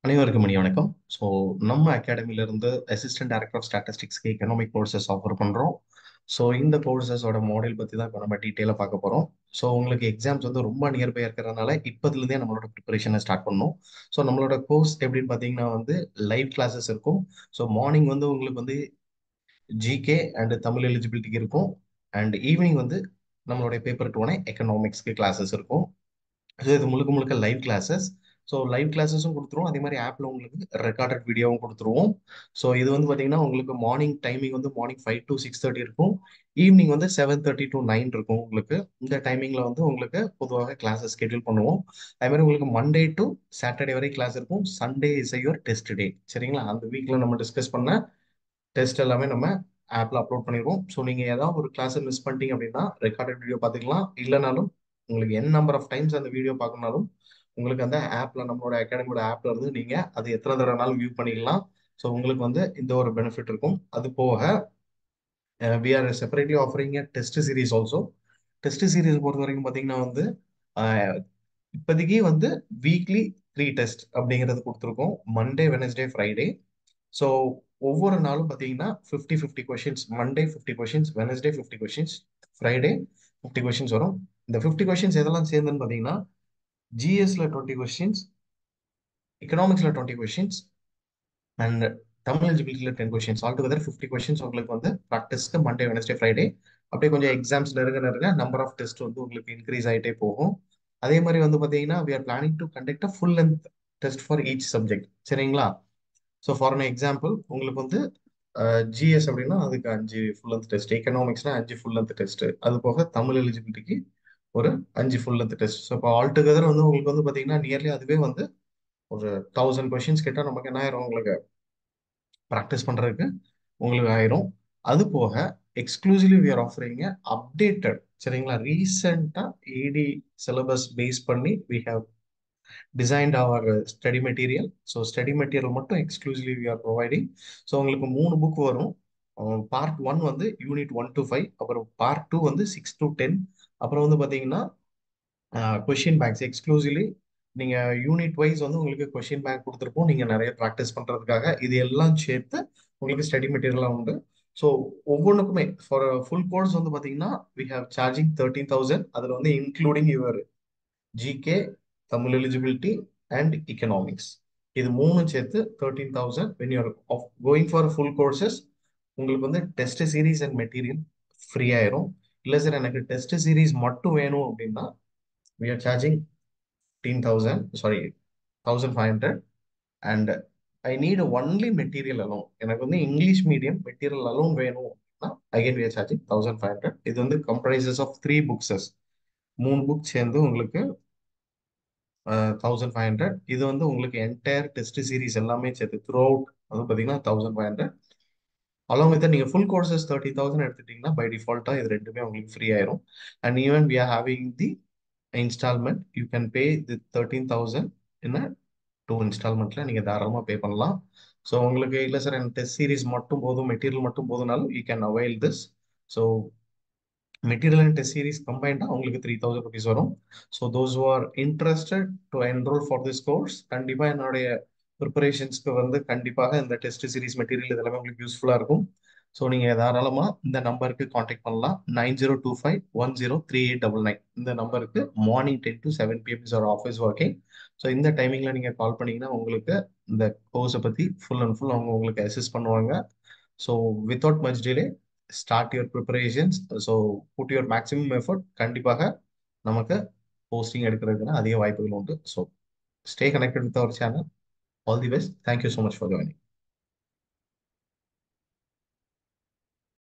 அனைவருக்கும் இனிய வணக்கம். ஸோ நம்ம அகாடமில இருந்து அசிஸ்டன்ட் டைரக்டர் ஆஃப் ஸ்டாட்டிஸ்டிக்ஸ்க்கு எக்கனாமிக் கோர்சஸ் ஆஃபர் பண்ணுறோம். ஸோ இந்த கோர்சஸோட மாடல் பற்றி தான் இப்போ நம்ம டீட்டெயிலாக பார்க்க போகிறோம். ஸோ உங்களுக்கு எக்ஸாம்ஸ் வந்து ரொம்ப நியர்பை இருக்கிறதுனால இப்போதுலேருந்தே நம்மளோட ப்ரிப்பரேஷனை ஸ்டார்ட் பண்ணணும். ஸோ நம்மளோட கோர்ஸ் எப்படின்னு பார்த்தீங்கன்னா வந்து லைவ் கிளாஸஸ் இருக்கும். ஸோ மார்னிங் வந்து உங்களுக்கு வந்து ஜிகே அண்ட் தமிழ் எலிஜிபிலிட்டிக்கு இருக்கும். அண்ட் ஈவினிங் வந்து நம்மளுடைய பேப்பர் டூனே எக்கனாமிக்ஸ்க்கு கிளாஸஸ் இருக்கும். ஸோ இது முழுக்க முழுக்க லைவ் கிளாஸஸ். ஸோ லைவ் கிளாஸஸும் கொடுத்துருவோம், அதே மாதிரி ஆப்பில் உங்களுக்கு ரெக்கார்டட் வீடியோவும் கொடுத்துருவோம். ஸோ இது வந்து பார்த்தீங்கன்னா உங்களுக்கு மார்னிங் டைமிங் வந்து மார்னிங் 5 to 6:30 இருக்கும். ஈவினிங் வந்து 7:30 to 9 இருக்கும். உங்களுக்கு இந்த டைமிங்கில் வந்து உங்களுக்கு பொதுவாக கிளாஸஸ் ஸ்கெடியூல் பண்ணுவோம். அதே மாதிரி உங்களுக்கு மண்டே டு சாட்டர்டே வரை கிளாஸ் இருக்கும். சண்டே இஸ் யுவர் டெஸ்ட் டே. சரிங்களா? அந்த வீக்கில் நம்ம டிஸ்கஸ் பண்ண டெஸ்ட் எல்லாமே நம்ம ஆப்ல அப்லோட் பண்ணிடுவோம். ஸோ நீங்கள் ஏதாவது ஒரு கிளாஸை மிஸ் பண்ணிட்டீங்க அப்படின்னா ரெக்கார்டட் வீடியோ பார்த்துக்கலாம். இல்லைனாலும் உங்களுக்கு என் நம்பர் ஆஃப் டைம்ஸ் அந்த வீடியோ பார்க்கணுனாலும் உங்களுக்கு அந்த ஆப்ல நம்மளோட அகாடமியோட ஆப்ல இருந்து நீங்க அது எத்தனை தடவைனாலும் வியூ பண்ணிக்கலாம். ஸோ உங்களுக்கு வந்து இந்த ஒரு பெனிஃபிட் இருக்கும். அது போக we are separately offering test series also. Test series பொறுத்த வரைக்கும் பார்த்தீங்கன்னா வந்து அஹ், இப்போதைக்கு வந்து வீக்லி 3 டெஸ்ட் அப்படிங்கிறது கொடுத்துருக்கோம். Monday, Wednesday, Friday. ஸோ ஒவ்வொரு நாளும் பார்த்தீங்கன்னா 50 50 questions. Monday 50 questions, Wednesday 50 questions, Friday 50 questions வரும். இந்த 50 கொஷின்ஸ் எதெல்லாம் சேர்ந்துன்னு பார்த்தீங்கன்னா ஜிஎஸ்ல 20 கொஷின்ஸ், எக்கனாமிக்ஸ்ல 20 கொஷின்ஸ் அண்ட் தமிழ் எலிஜிபிலிட்டியில 10 கொஷின்ஸ். ஆல் டுகெதர் 50 கொஷின்ஸ் உங்களுக்கு வந்து ப்ராக்டிஸ்க்கு மண்டே, வெனஸ்டே, ஃப்ரைடே. அப்படியே கொஞ்சம் எக்ஸாம்ஸ் நெருங்க நெருங்க நம்பர் ஆஃப் டெஸ்ட் வந்து உங்களுக்கு இன்க்ரீஸ் ஆகிட்டே போகும். அதே மாதிரி வந்து பார்த்தீங்கன்னா we are planning to conduct a full length test for each subject. சரிங்களா? ஸோ ஃபார் அன் எக்ஸாம்பிள் உங்களுக்கு வந்து ஜிஎஸ் அப்படின்னா அதுக்கு 5 ஃபுல் லென்த் டெஸ்ட், எக்கனாமிக்ஸ்னா 5 ஃபுல் லென்த் டெஸ்ட், அது போக தமிழ் எலிஜிபிலிட்டிக்கு ஒரு 5 ஃபுல் லென்த் டெஸ்ட். ஸோ இப்போ ஆல் டுகெதர் வந்து உங்களுக்கு வந்து பார்த்தீங்கன்னா நியர்லி அதுவே வந்து ஒரு 1000 கொஷின்ஸ் கிட்ட நமக்கு என்ன ஆயிரும், உங்களுக்கு ப்ராக்டிஸ் பண்றதுக்கு உங்களுக்கு ஆயிரும். அது போக exclusively we are offering updated, சரிங்களா, ரீசெண்டா ஏடி சிலபஸ் பேஸ் பண்ணி we have designed our study material. So study material மட்டும் exclusively we are providing. So உங்களுக்கு 3 புக் வரும். பார்ட் 1 வந்து யூனிட் 1 to 5, அப்புறம் பார்ட் 2 வந்து 6 to 10. அப்புறம் வந்து பார்த்தீங்கன்னா கொஷின் பேங்க்ஸ் எக்ஸ்க்ளூசிவ்லி நீங்க யூனிட் வைஸ் வந்து உங்களுக்கு கொஷின் பேங்க் கொடுத்துருப்போம், நீங்க நிறைய ப்ராக்டிஸ் பண்றதுக்காக. இது எல்லாம் சேர்த்து உங்களுக்கு ஸ்டடி மெட்டீரியல்லாம் உண்டு. ஸோ ஒவ்வொன்றுக்குமே ஃபார் ஃபுல் கோர்ஸ் வந்து பார்த்தீங்கன்னா வி ஹேவ் சார்ஜிங் 13,000. அதில் வந்து including your GK, Tamil eligibility and economics. இது மூணும் சேர்த்து 13,000. When you're going for full courses உங்களுக்கு வந்து test series and material free ஆயிரும். இல்லை சார் எனக்கு டெஸ்ட் சீரீஸ் மட்டும் வேணும் அப்படின்னா we are charging 15,000, sorry, 1,500. And I need only material alone. எனக்கு வந்து இங்கிலீஷ் மீடியம் மெட்டீரியல் அலோன் வேணும் அப்படின்னா அகைன் we are charging 1,500. இது வந்து கம்ப்ரைசஸ் ஆஃப் 3 புக்ஸஸ். 3 புக் சேர்ந்து உங்களுக்கு 1,500. இது வந்து உங்களுக்கு என்டையர் டெஸ்ட் சீரிஸ் எல்லாமே சேர்த்து த்ரூ அவுட் அது பார்த்தீங்கன்னா 1,500. அலாங் வித் நீங்கள் ஃபுல் கோர்சஸ் 30,000 எடுத்துட்டீங்கன்னா பை டிஃபால்ட்டாக இது ரெண்டுமே உங்களுக்கு ஃப்ரீ ஆயிரும். And even we are having the instalment. You can pay the 13,000 என்ன 2 இன்ஸ்டால்மெண்ட்ல நீங்கள் தாராளமாக பே பண்ணலாம். ஸோ உங்களுக்கு இல்லை சார் எனக்கு டெஸ்ட் சீரிஸ் மட்டும் போதும், மெட்டீரியல் மட்டும் போதுனாலும் you can avail this. So material and test series கம்பைண்டா உங்களுக்கு 3,000 rupees வரும். So those who are interested to enrol for this course கண்டிப்பாக என்னுடைய ப்ரிப்பரேஷன்ஸ்க்கு வந்து கண்டிப்பாக இந்த டெஸ்ட் சீரிஸ் மெட்டீரியல் இதெல்லாமே உங்களுக்கு யூஸ்ஃபுல்லாக இருக்கும். ஸோ நீங்கள் தாராளமாக இந்த நம்பருக்கு காண்டாக்ட் பண்ணலாம். 9025103899 இந்த நம்பருக்கு morning 10 to 7 PM is our office working. So இந்த டைமிங்கில் நீங்கள் கால் பண்ணீங்கன்னா உங்களுக்கு இந்த கோர்ஸை பற்றி ஃபுல் அண்ட் ஃபுல் அவங்க உங்களுக்கு அசிஸ்ட் பண்ணுவாங்க. So without much delay start your preparations. So put your maximum effort. கண்டிப்பாக நமக்கு போஸ்டிங் எடுக்கிறதுக்குன்னு அதிக வாய்ப்புகள் உண்டு. So stay connected with our channel. All the best. Thank you so much for joining.